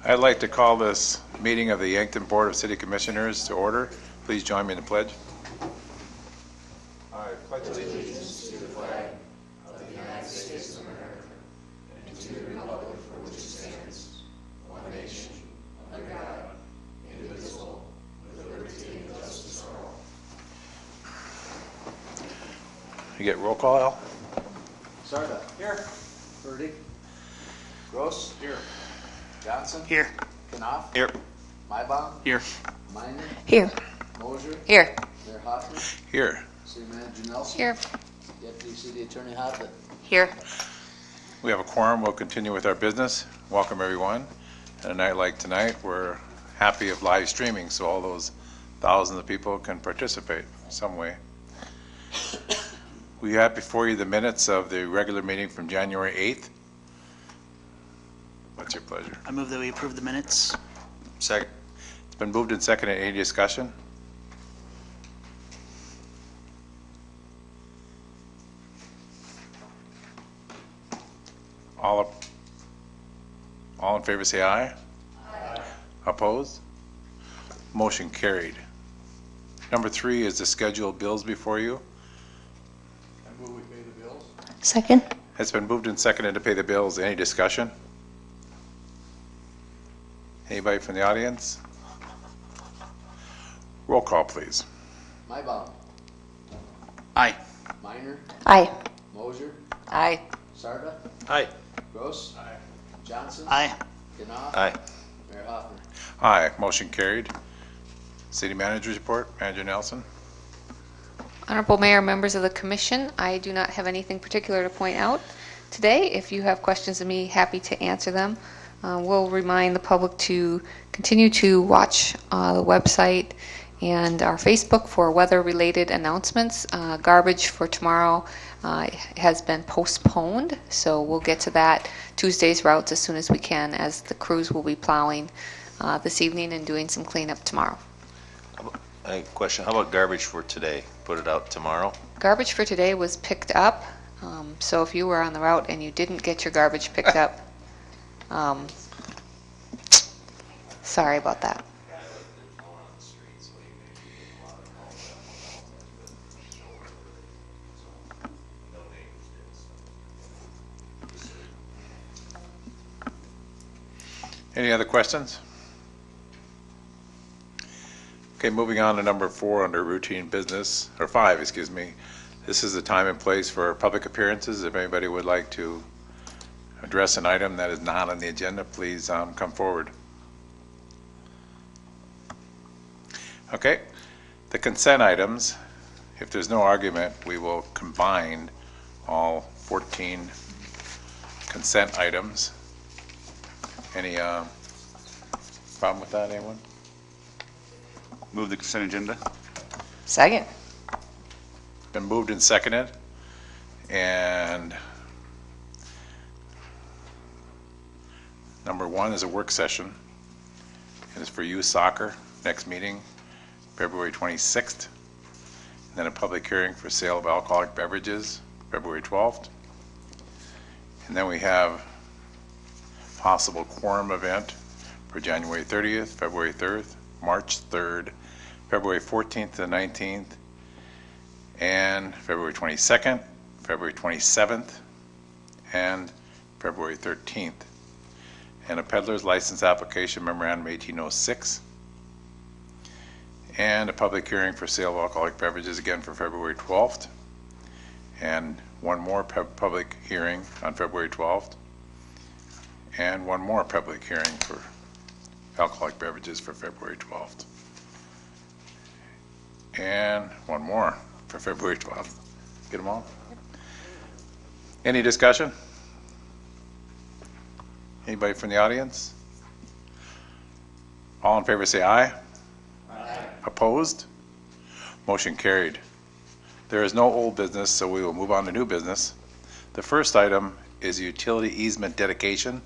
I'd like to call this meeting of the Yankton Board of City Commissioners to order. Please join me in the pledge. I pledge allegiance to the flag of the United States of America and to the republic for which it stands, one nation, under God, indivisible, with liberty and justice for all. You get roll call, Al? Sarda. Here. Purdy. Gross. Here. Johnson. Here. Knopf. Here. Mybom. Here. Miner. Here. Mosier. Here. Mayor Hoffman. Here. City Manager Nelson. Here. Deputy City Attorney Hoffman. Here. We have a quorum. We'll continue with our business. Welcome, everyone. And a night like tonight, we're happy of live streaming, so all those thousands of people can participate in some way. We have before you the minutes of the regular meeting from January 8th. What's your pleasure? I move that we approve the minutes. Second. It's been moved and seconded. Any discussion? All in favor say aye. Aye. Opposed? Motion carried. Number 3 is the scheduled bills before you. I move we pay the bills. Second. It's been moved and seconded to pay the bills. Any discussion? Anybody from the audience? Roll call, please. Mybom. Aye. Miner. Aye. Mosier. Aye. Sarda. Aye. Gross. Aye. Johnson. Aye. Knopf. Aye. Mayor Hoffman. Aye. Motion carried. City Manager's report. Manager Nelson. Honorable Mayor, members of the Commission, I do not have anything particular to point out today. If you have questions of me, happy to answer them. We'll remind the public to continue to watch the website and our Facebook for weather-related announcements. Garbage for tomorrow has been postponed, so we'll get to that Tuesday's routes as soon as we can, as the crews will be plowing this evening and doing some cleanup tomorrow. A question, how about garbage for today? Put it out tomorrow? Garbage for today was picked up, so if you were on the route and you didn't get your garbage picked up, sorry about that. Any other questions? Okay, moving on to number 4 under routine business, or 5, excuse me. This is the time and place for public appearances. If anybody would like to address an item that is not on the agenda, please come forward. Okay, the consent items, if there's no argument, we will combine all 14 consent items. Any problem with that, anyone? Move the consent agenda. Second. Been moved and seconded, and number 1 is a work session. It is for youth soccer. Next meeting, February 26th. And then a public hearing for sale of alcoholic beverages, February 12th. And then we have possible quorum event for January 30th, February 3rd, March 3rd, February 14th to the 19th, and February 22nd, February 27th, and February 13th. And a peddler's license application memorandum 1806, and a public hearing for sale of alcoholic beverages again for February 12th, and one more public hearing on February 12th, and one more public hearing for alcoholic beverages for February 12th, and one more for February 12th. Get them all? Any discussion? Anybody from the audience? All in favor say aye. Aye. Opposed? Motion carried. There is no old business, so we will move on to new business. The first item is utility easement dedication,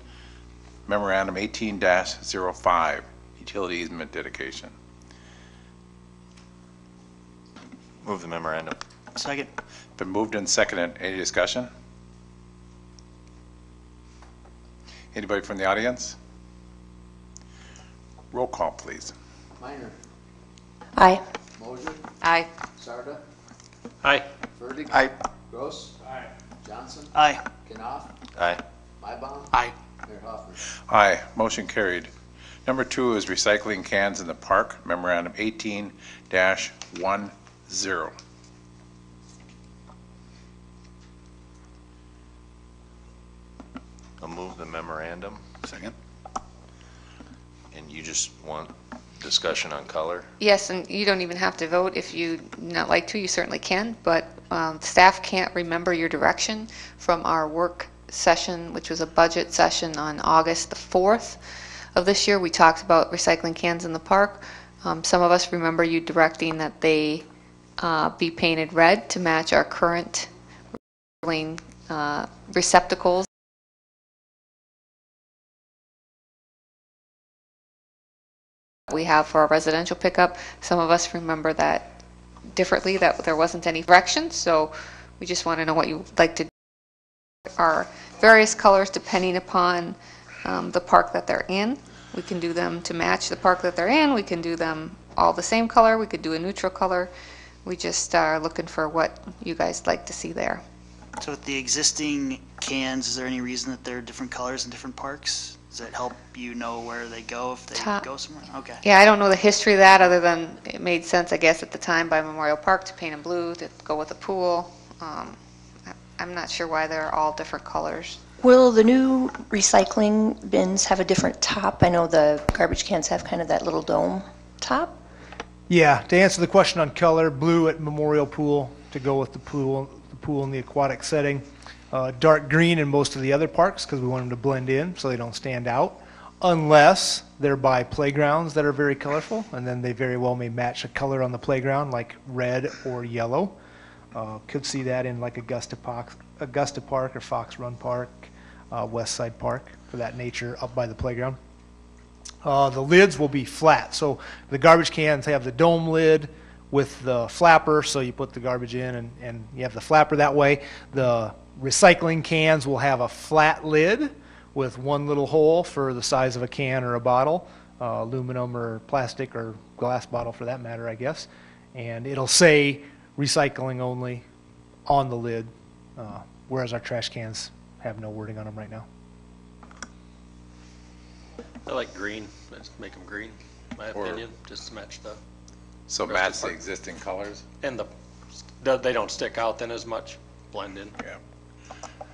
memorandum 18-05, utility easement dedication. Move the memorandum. Second. Been moved and seconded. Any discussion? Anybody from the audience? Roll call, please. Minor. Aye. Mosier. Aye. Sarda. Aye. Ferdig. Aye. Gross. Aye. Johnson. Aye. Knopf. Aye. Mybom. Aye. Mayor Hoffner. Aye, motion carried. Number 2 is recycling cans in the park, memorandum 18-10. I'll move the memorandum. Second. And you just want discussion on color? Yes, and you don't even have to vote. If you not like to, you certainly can, but staff can't remember your direction from our work session, which was a budget session on August the 4th of this year. We talked about recycling cans in the park. Some of us remember you directing that they be painted red to match our current recycling receptacles. We have for our residential pickup. Some of us remember that differently, that there wasn't any direction, so we just want to know what you would like to do. Are various colors depending upon the park that they're in. We can do them to match the park that they're in. We can do them all the same color. We could do a neutral color. We just are looking for what you guys like to see there. So with the existing cans, is there any reason that they're different colors in different parks? Does that help you know where they go if they go somewhere? Okay. Yeah, I don't know the history of that other than it made sense, I guess, at the time by Memorial Park to paint them blue, to go with the pool. I'm not sure why they're all different colors. Will the new recycling bins have a different top? I know the garbage cans have kind of that little dome top. Yeah, to answer the question on color, blue at Memorial Pool to go with the pool in the aquatic setting. Dark green in most of the other parks because we want them to blend in so they don't stand out, unless they're by playgrounds that are very colorful, and then they very well may match a color on the playground like red or yellow. Could see that in like Augusta Park or Fox Run Park, West Side Park for that nature up by the playground. The lids will be flat, so the garbage cans have the dome lid with the flapper, so you put the garbage in and you have the flapper that way. The recycling cans will have a flat lid with one little hole for the size of a can or a bottle, aluminum or plastic or glass bottle for that matter, I guess. And it'll say recycling only on the lid, whereas our trash cans have no wording on them right now. I like green. Let's make them green, my Or- opinion, just to match the, So Rest match of the the- existing colors? and they don't stick out then as much, blend in. Yeah.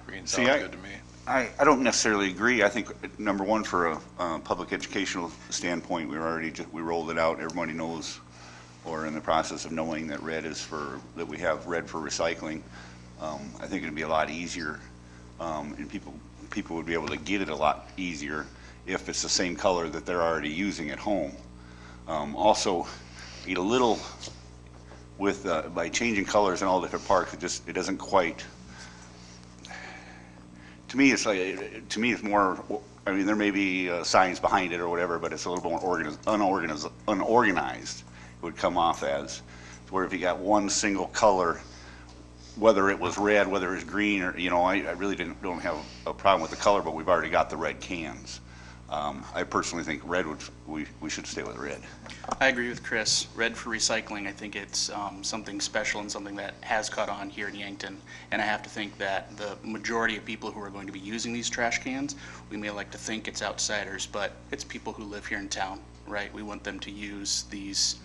Green See, sounds good to me. I don't necessarily agree. I think, number one, for a public educational standpoint, we rolled it out. Everybody knows, or in the process of knowing that that we have red for recycling. I think it'd be a lot easier, and people would be able to get it a lot easier if it's the same color that they're already using at home. Also, a little with by changing colors in all different parks, it doesn't quite. To me, it's more. I mean, there may be science behind it or whatever, but it's a little more unorganized. It would come off as, where if you got one single color, whether it was red, whether it was green, or I really don't have a problem with the color, but we've already got the red cans. I personally think red we should stay with red. I agree with Chris. Red for recycling, I think it's something special and something that has caught on here in Yankton. And I have to think that the majority of people who are going to be using these trash cans, we may like to think it's outsiders, but it's people who live here in town, right? We want them to use these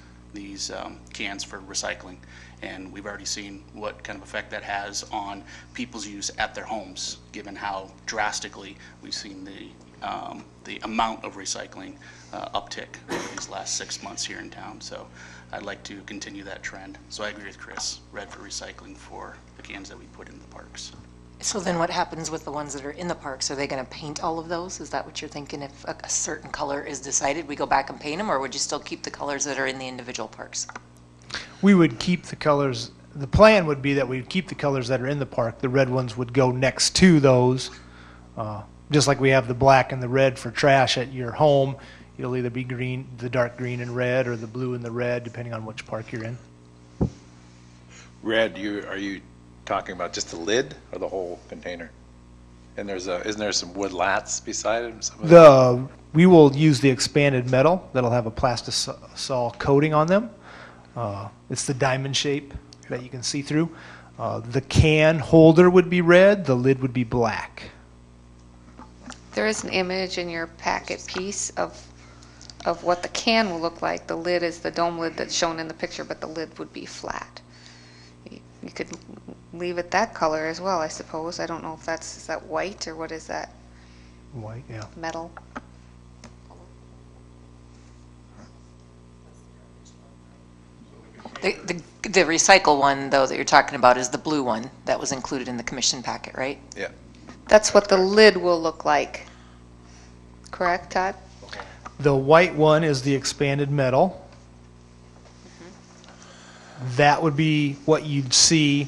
cans for recycling. And we've already seen what kind of effect that has on people's use at their homes, given how drastically we've seen the amount of recycling uptick over these last 6 months here in town. So I'd like to continue that trend. So I agree with Chris, red for recycling for the cans that we put in the parks. So then what happens with the ones that are in the parks? Are they going to paint all of those? Is that what you're thinking? If a certain color is decided, we go back and paint them, or would you still keep the colors that are in the individual parks? We would keep the colors, the plan would be that we'd keep the colors that are in the park. The red ones would go next to those. Just like we have the black and the red for trash at your home, it'll either be green, the dark green and red, or the blue and the red, depending on which park you're in. Red, are you talking about just the lid or the whole container? And isn't there some wood lats beside it? We will use the expanded metal that'll have a plastisol coating on them. It's the diamond shape that you can see through. The can holder would be red, the lid would be black. There is an image in your packet piece of what the can will look like. The lid is the dome lid that's shown in the picture, but the lid would be flat. You could leave it that color as well, I suppose. I don't know if is that white or what is that? White, yeah. Metal. The recycle one, though, that you're talking about is the blue one that was included in the commission packet, right? Yeah. That's what the lid will look like. Correct, Todd? The white one is the expanded metal. That would be what you'd see,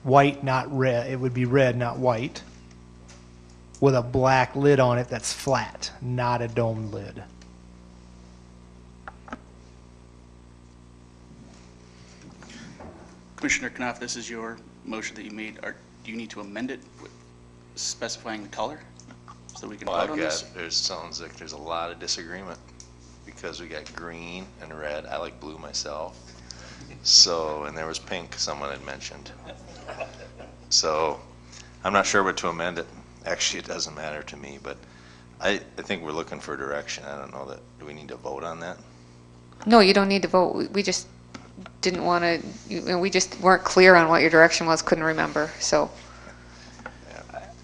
white, not red. It would be red, not white, with a black lid on it that's flat, not a domed lid. Commissioner Knopf, this is your motion that you made. Do you need to amend it with specifying the color so we can vote on this? Sounds like there's a lot of disagreement because we got green and red. I like blue myself. So, and there was pink, someone had mentioned. So, I'm not sure what to amend it. Actually, it doesn't matter to me, but I think we're looking for direction. I don't know do we need to vote on that? No, you don't need to vote. We just didn't want to, we just weren't clear on what your direction was, couldn't remember, so.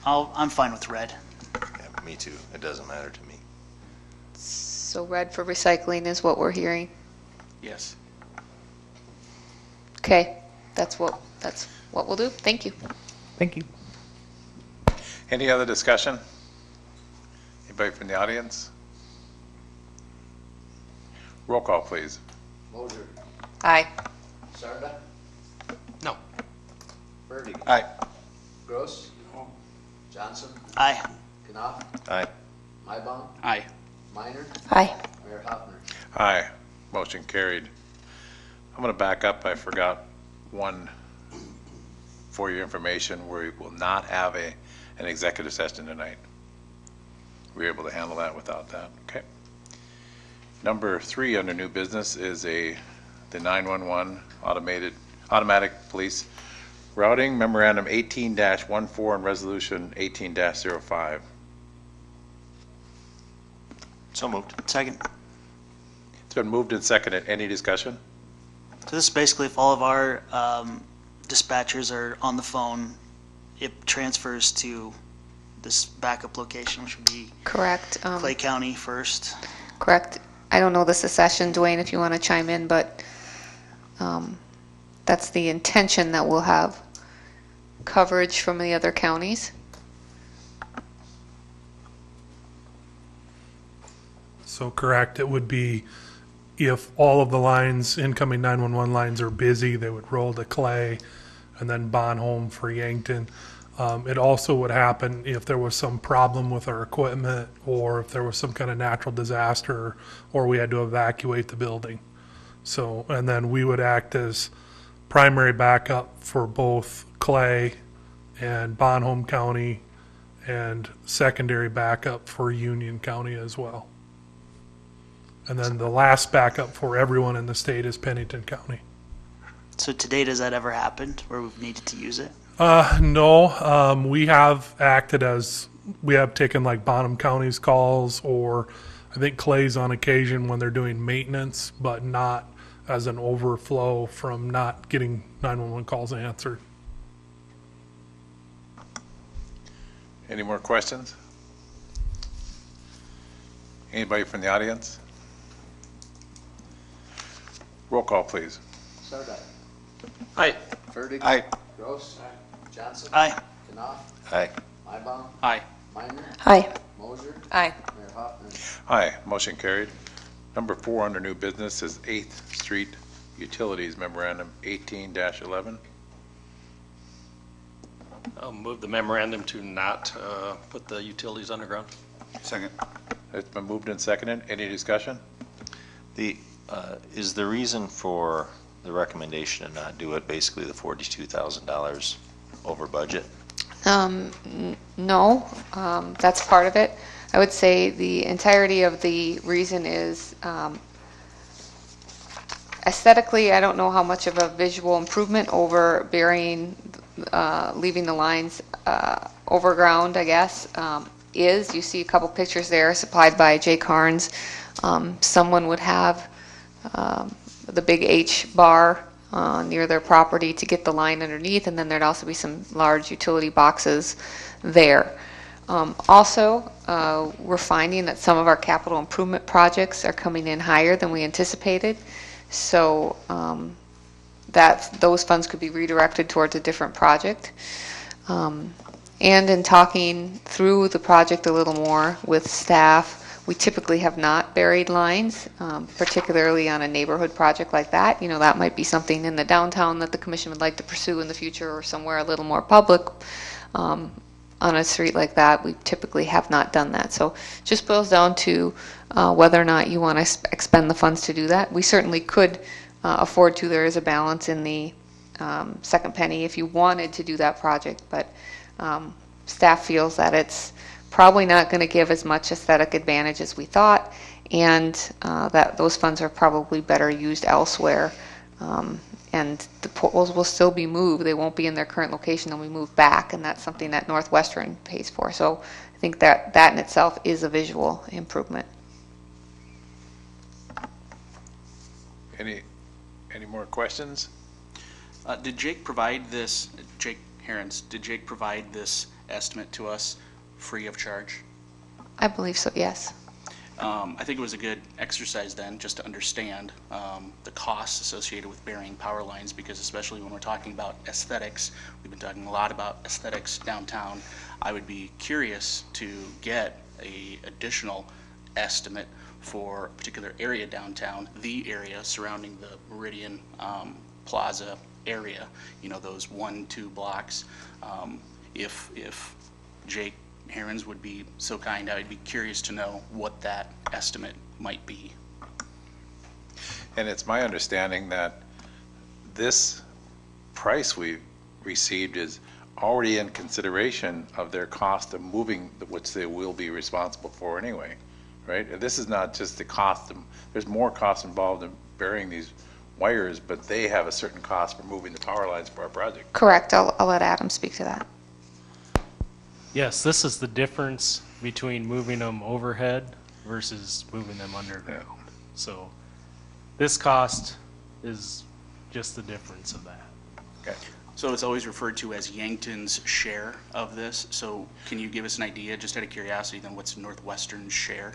I'm fine with red. Yeah, me too. It doesn't matter to me. So red for recycling is what we're hearing. Yes. Okay, that's what we'll do. Thank you. Thank you. Any other discussion? Anybody from the audience? Roll call, please. Moser. Aye. Sarda. No. Burdick. Aye. Gross. Johnson. Aye. Knopf. Aye. Mybom. Aye. Minor. Aye. Mayor Hoffner. Aye. Motion carried. I'm going to back up. I forgot one for your information. We will not have an executive session tonight. We were able to handle that without that. Okay. Number 3 under new business is the 911 automatic police routing memorandum 18-14 and resolution 18-05. So moved. Second. It's been moved and seconded. Any discussion? So this is basically if all of our dispatchers are on the phone, it transfers to this backup location, which would be Correct. Clay County first. Correct. I don't know the secession, Dwayne, if you want to chime in, but that's the intention, that we'll have coverage from the other counties. So correct, it would be if all of the lines, incoming 911 lines are busy, they would roll to Clay and then Bonholm for Yankton. It also would happen if there was some problem with our equipment or if there was some kind of natural disaster or we had to evacuate the building. So, and then we would act as primary backup for both Clay and Bonholm County and secondary backup for Union County as well. And then the last backup for everyone in the state is Pennington County. So to date, has that ever happened where we've needed to use it? No, we have acted as, we have taken like Bonham County's calls, or I think Clay's on occasion when they're doing maintenance, but not as an overflow from not getting 911 calls answered. Any more questions? Anybody from the audience? Roll call, please. Sarda. Aye. Burdick. Aye. Gross. Johnson. Aye. Knopf, Aye. Mybom, Aye. Minor, Aye. Moser, Aye. Mayor Hoffner. Aye, motion carried. Number 4 under new business is 8th Street Utilities Memorandum 18-11. I'll move the memorandum to not put the utilities underground. Second. It's been moved and seconded. Any discussion? Is the reason for the recommendation to not do it basically the $42,000 over budget? No, that's part of it. I would say the entirety of the reason is aesthetically, I don't know how much of a visual improvement over burying, leaving the lines overground, I guess, is. You see a couple pictures there supplied by Jay Carnes. Someone would have the big H bar near their property to get the line underneath, and then there'd also be some large utility boxes there. Also, we're finding that some of our capital improvement projects are coming in higher than we anticipated, so that those funds could be redirected towards a different project. And in talking through the project a little more with staff, we typically have not buried lines, particularly on a neighborhood project like that. You know, that might be something in the downtown that the commission would like to pursue in the future, or somewhere a little more public. On a street like that, we typically have not done that. So it just boils down to whether or not you want to expend the funds to do that. We certainly could afford to. There is a balance in the second penny if you wanted to do that project, but staff feels that it's probably not going to give as much aesthetic advantage as we thought, and that those funds are probably better used elsewhere. And the poles will still be moved. They won't be in their current location. They'll be moved back, and that's something that Northwestern pays for. So I think that that in itself is a visual improvement. Any more questions? Did Jake provide this, Jake Herons, did Jake provide this estimate to us free of charge? I believe so, yes. I think it was a good exercise then, just to understand the costs associated with burying power lines, because especially when we're talking about aesthetics, we've been talking a lot about aesthetics downtown. I would be curious to get a additional estimate for a particular area downtown, the area surrounding the Meridian Plaza area, you know, those 1-2 blocks. If Jake Herons would be so kind, I would be curious to know what that estimate might be. And it's my understanding that this price we received is already in consideration of their cost of moving, which they will be responsible for anyway, right? And this is not just the cost, there's more cost involved in burying these wires, but they have a certain cost for moving the power lines for our project. Correct. I'll let Adam speak to that. Yes, this is the difference between moving them overhead versus moving them underground. So this cost is just the difference of that. Okay. So it's always referred to as Yankton's share of this. So can you give us an idea, just out of curiosity, then what's Northwestern's share?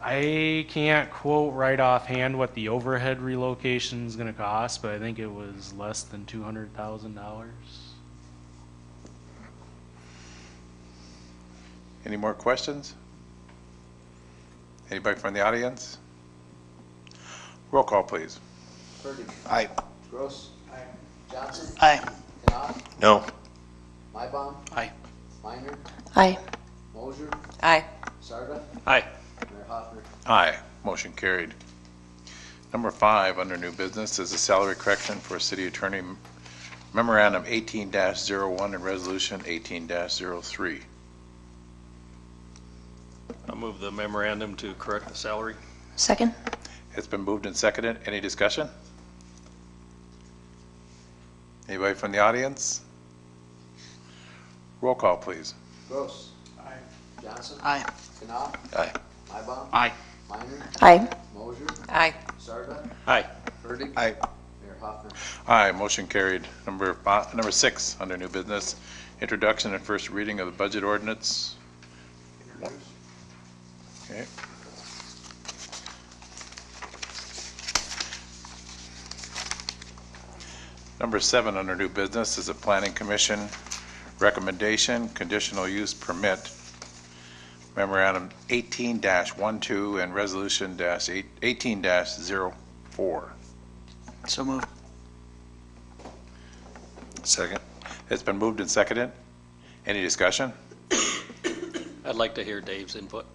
I can't quote right offhand what the overhead relocation is going to cost, but I think it was less than $200,000. Any more questions? Anybody from the audience? Roll call, please. Purdy, Aye. Gross. Aye. Johnson, Aye. Knopf, No. Mybom, Aye. Minor, Aye. Moser, Aye. Sarda, Aye. Mayor Hoffner. Aye, motion carried. Number 5 under new business is a salary correction for city attorney memorandum 18-01 and resolution 18-03. I'll move the memorandum to correct the salary. Second? It's been moved and seconded. Any discussion? Anybody from the audience? Roll call, please. Gross. Aye. Johnson, Aye. Knopf, Aye. Mybom, Aye. Minor, Aye. Moser, Aye. Sarda, Aye. Purdy. Aye. Mayor Hoffner. Aye, motion carried. Number 6 under new business, introduction and first reading of the budget ordinance. Okay. Number 7 under new business is a planning commission recommendation, conditional use permit, memorandum 18-12 and resolution 18-04. So moved. Second. It's been moved and seconded. Any discussion? I'd like to hear Dave's input.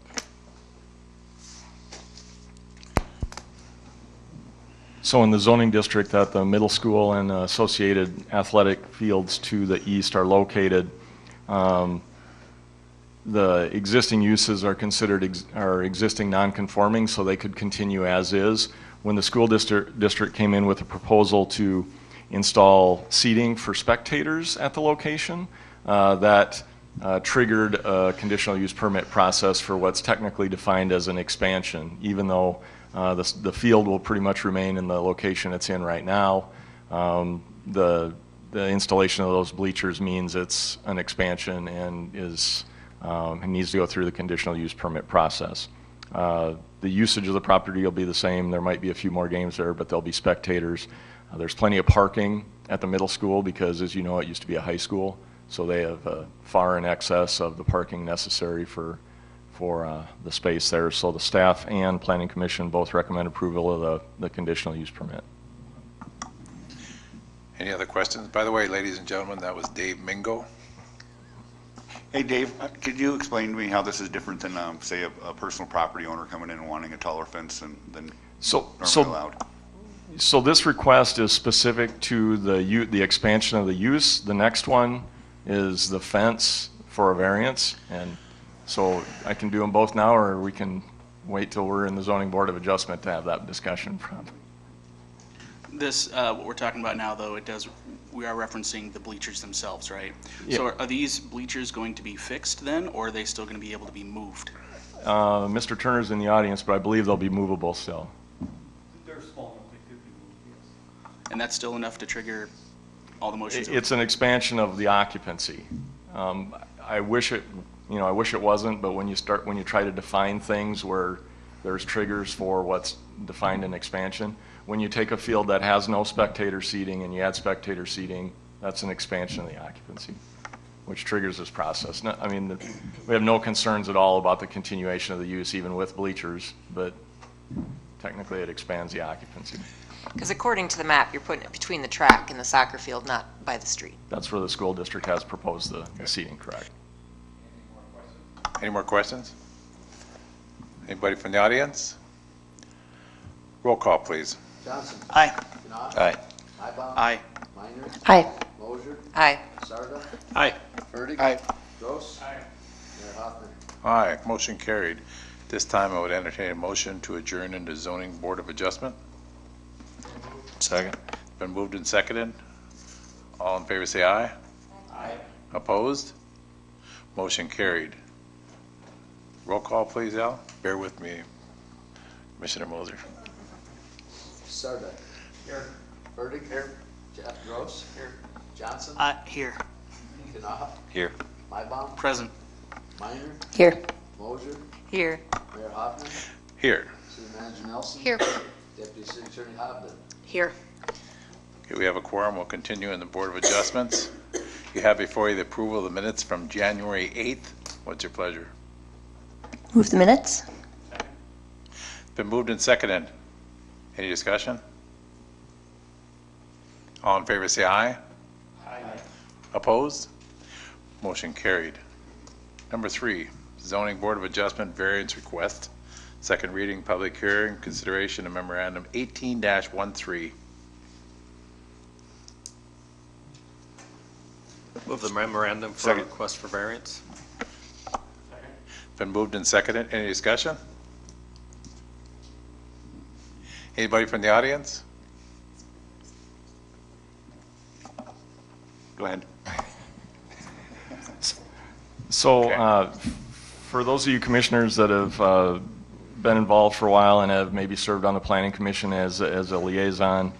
So in the zoning district that the middle school and associated athletic fields to the east are located, the existing uses are considered are existing non-conforming, so they could continue as is. When the school district came in with a proposal to install seating for spectators at the location, that triggered a conditional use permit process for what's technically defined as an expansion, even though the field will pretty much remain in the location it's in right now. The installation of those bleachers means it's an expansion and it needs to go through the conditional use permit process. The usage of the property will be the same. There might be a few more games there, but there'll be spectators. There's plenty of parking at the middle school because, as you know, it used to be a high school, so they have far in excess of the parking necessary for the space there. So the staff and planning commission both recommend approval of the conditional use permit. Any other questions? By the way, ladies and gentlemen, that was Dave Mingo. Hey, Dave, could you explain to me how this is different than, say, a personal property owner coming in and wanting a taller fence than normally allowed? So this request is specific to the expansion of the use. The next one is the fence for a variance, and so I can do them both now, or we can wait till we're in the zoning board of adjustment to have that discussion. This, what we're talking about now, though, we are referencing the bleachers themselves, right? Yeah. So are these bleachers going to be fixed then, or are they still going to be able to be moved? Mr. Turner's in the audience, but I believe they'll be movable still. They're small, they could be moved, yes. And that's still enough to trigger all the motions? It's an expansion of the occupancy. I wish it wasn't, but when you try to define things where there's triggers for what's defined in expansion, when you take a field that has no spectator seating and you add spectator seating, that's an expansion of the occupancy, which triggers this process. No, I mean, we have no concerns at all about the continuation of the use, even with bleachers, but technically it expands the occupancy. Because according to the map, you're putting it between the track and the soccer field, not by the street. That's where the school district has proposed the seating, correct. Any more questions? Anybody from the audience? Roll call, please. Johnson. Aye. Knopf. Aye. Mybom. Aye. Minor. Aye. Mosier. Aye. Sarda. Aye. Fertig. Aye. Gross. Aye. Mayor Hoffman. Aye, motion carried. This time I would entertain a motion to adjourn into zoning board of adjustment. Second. Been moved and seconded. All in favor say aye. Aye. Opposed? Motion carried. Roll call, please, Al. Bear with me, Commissioner Moser. Sarda. Here. Fertig. Here. Gross. Here. Johnson. Here. Knopf. Here. Mybom. Present. Minor. Here. Mosier. Here. Mayor Hoffman. Here. City Manager Nelson. Here. Deputy City Attorney Hobden. Here. Okay, we have a quorum. We'll continue in the Board of Adjustments. You have before you the approval of the minutes from January 8th. What's your pleasure? Move the minutes. Been moved and seconded. Any discussion? All in favor say aye. Aye. Opposed? Motion carried. Number 3, Zoning Board of Adjustment variance request. Second reading, public hearing, consideration of memorandum 18-13. Move the memorandum for Second. request for variance. Been moved and seconded. Any discussion? Anybody from the audience? Go ahead. So Okay. for those of you commissioners that have been involved for a while and have maybe served on the planning commission as a liaison,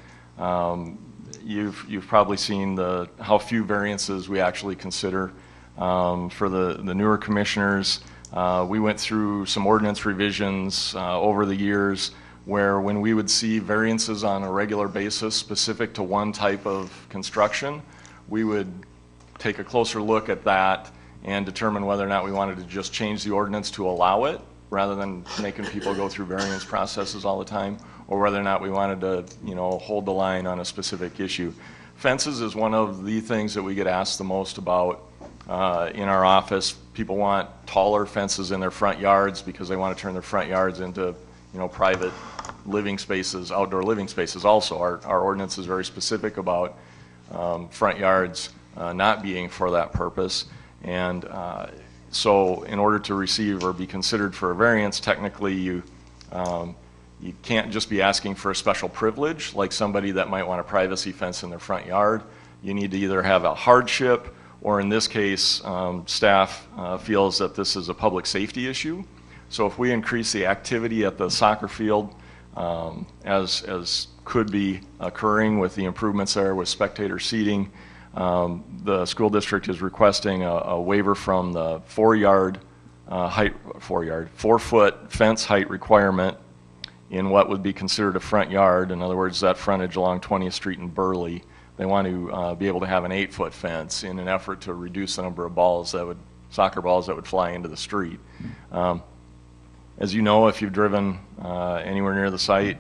you've probably seen how few variances we actually consider. For the newer commissioners, we went through some ordinance revisions over the years where when we would see variances on a regular basis specific to one type of construction, we would take a closer look at that and determine whether or not we wanted to just change the ordinance to allow it, rather than making people go through variance processes all the time, or whether or not we wanted to, hold the line on a specific issue. Fences is one of the things that we get asked the most about in our office. People want taller fences in their front yards because they want to turn their front yards into, private living spaces, outdoor living spaces also. Our ordinance is very specific about front yards not being for that purpose. And so in order to receive or be considered for a variance, technically you can't just be asking for a special privilege like somebody that might want a privacy fence in their front yard. You need to either have a hardship, or in this case, staff feels that this is a public safety issue. So if we increase the activity at the soccer field, as could be occurring with the improvements there with spectator seating, the school district is requesting a waiver from the 4 foot fence height requirement in what would be considered a front yard. In other words, that frontage along 20th Street in Burley. They want to be able to have an 8-foot fence in an effort to reduce the number of soccer balls that would fly into the street. As you know, if you've driven anywhere near the site,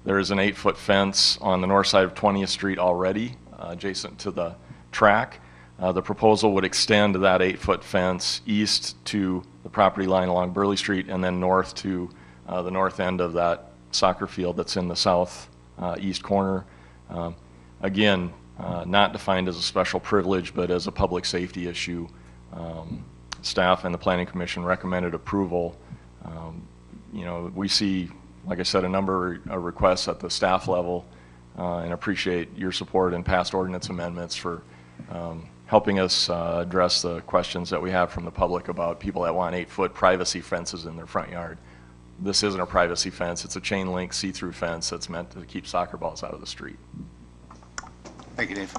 there is an 8-foot fence on the north side of 20th Street already, adjacent to the track. The proposal would extend that 8-foot fence east to the property line along Burley Street, and then north to the north end of that soccer field that's in the south east corner. Again, not defined as a special privilege, but as a public safety issue. Staff and the Planning Commission recommended approval. We see, like I said, a number of requests at the staff level, and appreciate your support in past ordinance amendments for helping us address the questions that we have from the public about people that want 8-foot privacy fences in their front yard. This isn't a privacy fence. It's a chain link see-through fence that's meant to keep soccer balls out of the street. Thank you, Dave.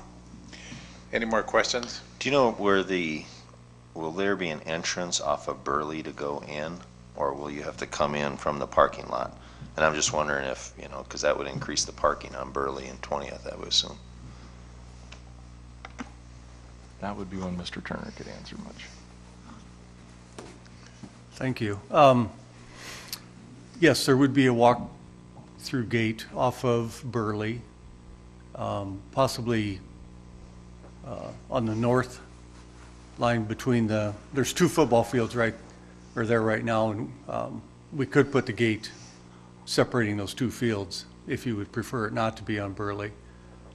Any more questions? Do you know will there be an entrance off of Burley to go in, or will you have to come in from the parking lot? And I'm just wondering if, because that would increase the parking on Burley and 20th, I would assume. That would be one Mr. Turner could answer much. Thank you. Yes, there would be a walk-through gate off of Burley, possibly on the north line between there's 2 football fields right now, and we could put the gate separating those 2 fields if you would prefer it not to be on Burley.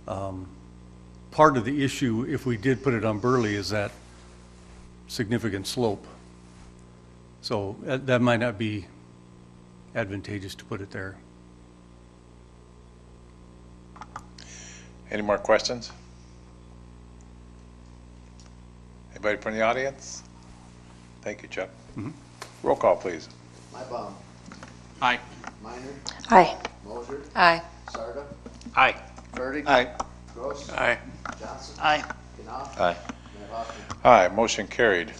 Part of the issue, if we did put it on Burley, is that significant slope. So that might not be advantageous to put it there. Any more questions? Anybody from the audience? Thank you, Chuck. Roll call, please. Mybom, Aye. Minor, Aye. Moser, Aye. Sarda, Aye. Fertig. Aye. Gross. Aye. Johnson. Aye. Knopf. Aye. Mayor Hoffman. Aye, motion carried.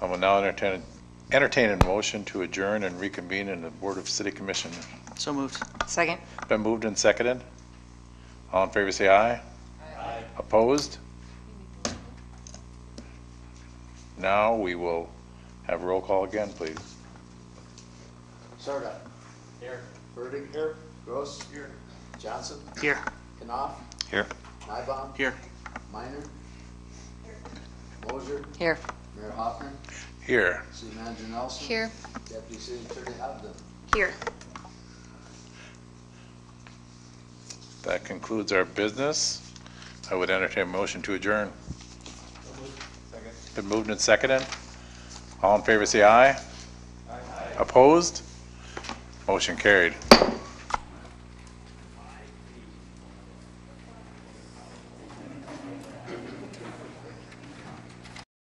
I will now entertain a motion to adjourn and reconvene in the Board of City Commission. So moved. Second? Been moved and seconded. All in favor say aye. Aye. Opposed? Now we will have roll call again, please. Sarda. Here. Fertig. Here. Gross. Here. Johnson. Here. Knopf. Here. Mybom. Here. Minor. Moser. Here. Mayor Hoffman. Here. City Manager Nelson. Here. Deputy City Attorney Hobden. Here. That concludes our business. I would entertain a motion to adjourn. Been moved and seconded. All in favor say aye. Aye. Opposed? Motion carried.